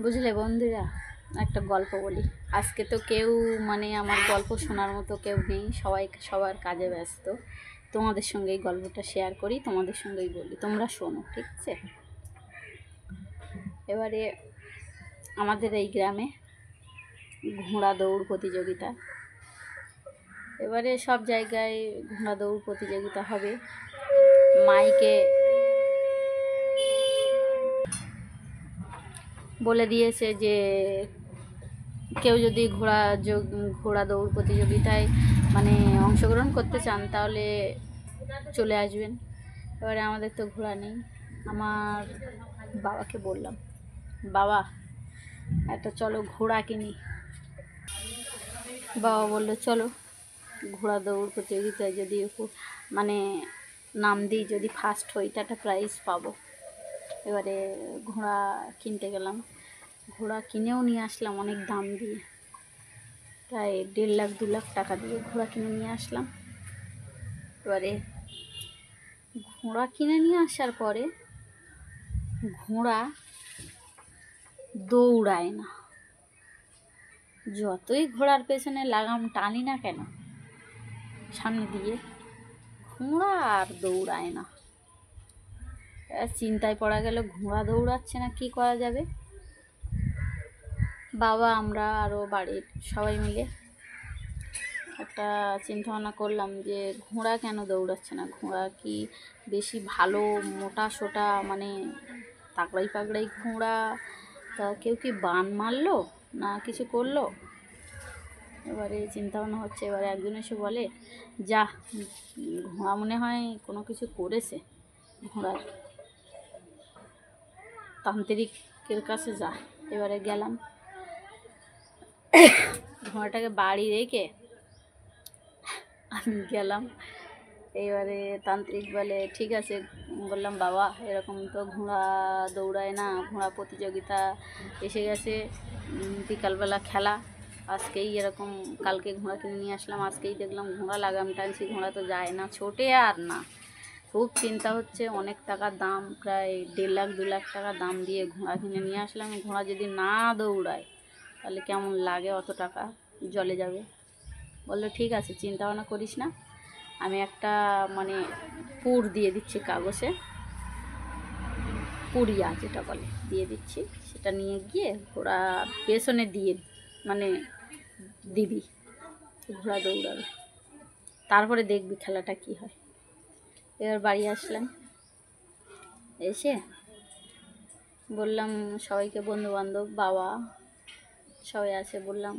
বুঝলে বন্ধুরা, একটা গল্প বলি। আজকে তো কেউ আমার গল্প শোনার মতো কেউ নেই, সবাই সবার কাজে ব্যস্ত। তোমাদের সঙ্গে এই গল্পটা শেয়ার করি, তোমাদের সঙ্গেই বলি, তোমরা শোনো, ঠিক আছে? এবারে আমাদের এই গ্রামে ঘোড়া দৌড় প্রতিযোগিতা, এবারে সব জায়গায় ঘোড়া দৌড় প্রতিযোগিতা হবে। মাইকে বলে দিয়েছে যে কেউ যদি ঘোড়া দৌড় প্রতিযোগিতায় অংশগ্রহণ করতে চান তাহলে চলে আসবেন। এবারে আমাদের তো ঘোড়া নেই। আমার বাবাকে বললাম, বাবা একটা চলো ঘোড়া কিনি। বাবা বললো চলো ঘোড়া দৌড় প্রতিযোগিতায় যদি নাম দিই, যদি ফার্স্ট হই তা একটা প্রাইজ পাবো। এবারে ঘোড়া কিনতে গেলাম, ঘোড়া কিনেও নিয়ে আসলাম অনেক দাম দিয়ে, প্রায় 1.5 লাখ 2 লাখ টাকা দিয়ে ঘোড়া কিনে নিয়ে আসলাম। এবারে ঘোড়া কিনে নিয়ে আসার পরে ঘোড়া দৌড়ায় না। যতই ঘোড়ার পেছনে লাগাম টানি না কেন সামনে দিয়ে, ঘোড়া আর দৌড়ায় না। চিন্তায় পড়া গেল, ঘোড়া দৌড়াচ্ছে না, কি করা যাবে? বাবা, আমরা আরও বাড়ির সবাই মিলে একটা চিন্তা ভাবনা করলাম যে ঘোড়া কেন দৌড়াচ্ছে না, ঘোড়া কি বেশি ভালো মোটা সোটা তাগড়াই পাগড়াই ঘোড়া, তা কেউ কি বান মারলো না কিছু করলো? এবারে চিন্তা ভাবনা হচ্ছে। এবারে একজন এসে বলে, যা ঘোড়া মনে হয় কোনো কিছু করেছে, ঘোড়ার তান্ত্রিকের কাছে যা। এবারে গেলাম, ঘোড়াটাকে বাড়ি রেখে আমি গেলাম। এবারে তান্ত্রিক বলে, ঠিক আছে। বললাম, বাবা এরকম তো ঘোড়া দৌড়ায় না, ঘোড়া প্রতিযোগিতা এসে গেছে, বিকালবেলা খেলা, আজকেই এরকম, কালকে ঘোড়া কিনে নিয়ে আসলাম, আজকেই দেখলাম ঘোড়া লাগাম টানছি, ঘোড়া তো যায় না, ছোটে আর না। খুব চিন্তা হচ্ছে, অনেক টাকার দাম, প্রায় 1.5 লাখ 2 লাখ টাকা দাম দিয়ে ঘোড়া কিনে নিয়ে আসলাম। ঘোড়া যদি না দৌড়ায় তাহলে কেমন লাগে, অত টাকা জলে যাবে। বললো ঠিক আছে, চিন্তা ভাবনা করিস না, আমি একটা পুর দিয়ে দিচ্ছি, কাগজে পুরিয়া যেটা বলে দিয়ে দিচ্ছি, সেটা নিয়ে গিয়ে ঘোড়া পেছনে দিয়ে দিবি, ঘোড়া দৌড়াবে, তারপরে দেখবি খেলাটা কি হয়। এবার বাড়ি আসলাম, এসে বললাম সবাইকে, বন্ধুবান্ধব, বাবা সবাই আছে, বললাম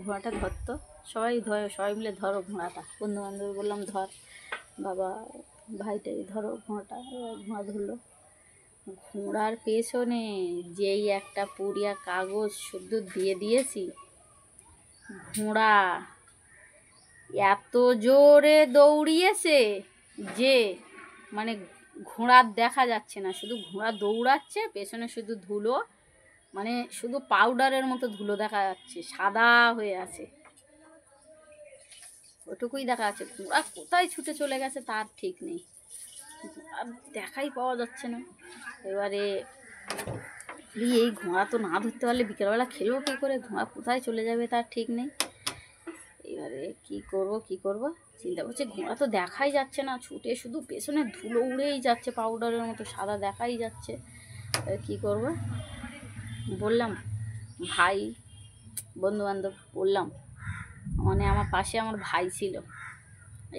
ঘোড়াটা ধরতো, সবাই মিলে ধরো ঘোড়াটা। বন্ধুবান্ধব বললাম ধর, বাবা ভাইটাই ধরো ঘোড়াটা। ঘোড়া ধরলো, ঘোড়ার পেছনে যেই একটা পুরিয়া কাগজ শুদ্ধ দিয়ে দিয়েছি, ঘোড়া এত জোরে দৌড়িয়েছে যে ঘোড়ার দেখা যাচ্ছে না, শুধু ঘোড়া দৌড়াচ্ছে, পেছনে শুধু ধুলো, শুধু পাউডারের মতো ধুলো দেখা যাচ্ছে, সাদা হয়ে আছে, ওটুকুই দেখা যাচ্ছে। ঘোড়া কোথায় ছুটে চলে গেছে তার ঠিক নেই, আর দেখাই পাওয়া যাচ্ছে না। এবারে এই ঘোড়া তো না ধরতে পারলে বিকেলবেলা খেলবো কী করে, ঘোড়া কোথায় চলে যাবে তার ঠিক নেই। এবারে কি করব চিন্তা করছি, ঘোড়া তো দেখাই যাচ্ছে না, ছুটে শুধু পেছনে ধুলো উড়েই যাচ্ছে, পাউডারের মতো সাদা দেখাই যাচ্ছে। কি করব? বললাম ভাই, বন্ধুবান্ধব বললাম, আমার পাশে আমার ভাই ছিল,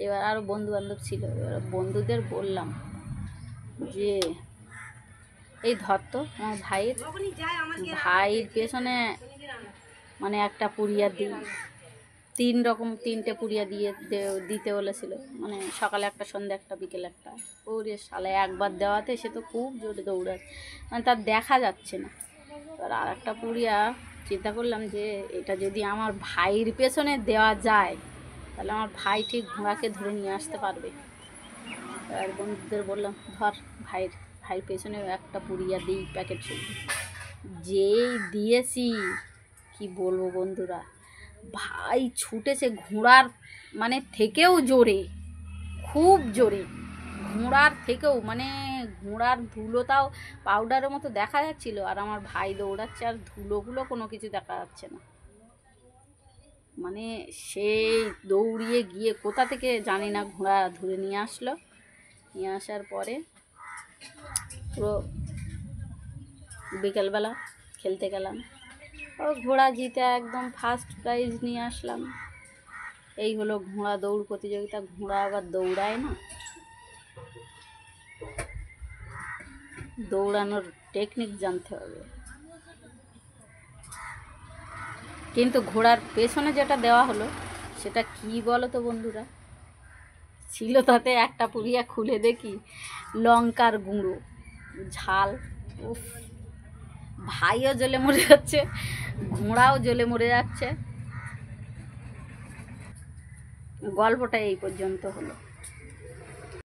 এবার আরও বন্ধুবান্ধব ছিল। এবার বন্ধুদের বললাম যে এই ধরতো আমার ভাইয়ের পেছনে একটা পুরিয়া দিই, 3টে পুরিয়া দিতে বলেছিল, সকালে একটা, সন্ধ্যে একটা, বিকেলে একটা। ওরে শালা, একবার দেওয়াতে সে তো খুব জোরে দৌড়াচ্ছে, তার দেখা যাচ্ছে না। এবার আর একটা পুরিয়া চিন্তা করলাম যে এটা যদি আমার ভাইয়ের পেছনে দেওয়া যায় তাহলে আমার ভাই ঠিক ঘোড়াকে ধরে নিয়ে আসতে পারবে। আর বন্ধুদের বললাম, ধর ভাইয়ের পেছনে একটা পুরিয়া দিই, প্যাকেট শুদ্ধ। যেই দিয়েছি, কি বলবো বন্ধুরা, ভাই ছুটেছে ঘোড়ার থেকেও জোরে, খুব জোরে, ঘোড়ার থেকেও ঘোড়ার ধুলোটাও পাউডারের মতো দেখা যাচ্ছিল, আর আমার ভাই দৌড়াচ্ছে আর ধুলোগুলো কোনো কিছু দেখা যাচ্ছে না। মানে সেই দৌড়িয়ে গিয়ে কোথা থেকে জানি না ঘোড়া ধরে নিয়ে আসলো। নিয়ে আসার পরে পুরো বিকেলবেলা খেলতে গেলাম, ও ঘোড়া জিতে একদম ফার্স্ট প্রাইজ নিয়ে আসলাম। এই হলো ঘোড়া দৌড় প্রতিযোগিতা। ঘোড়া আবার দৌড়ায় না, দৌড়ানোর টেকনিক জানতে হবে। কিন্তু ঘোড়ার পেছনে যেটা দেওয়া হলো সেটা কি বলো তো বন্ধুরা, ছিল তাতে একটা পুড়িয়া খুলে দেখি লঙ্কার গুঁড়ো ঝাল। উফ, ভাইও জ্বলে মরে যাচ্ছে, ঘোড়াও জ্বলে মরে যাচ্ছে। গল্পটা এই পর্যন্ত হলো।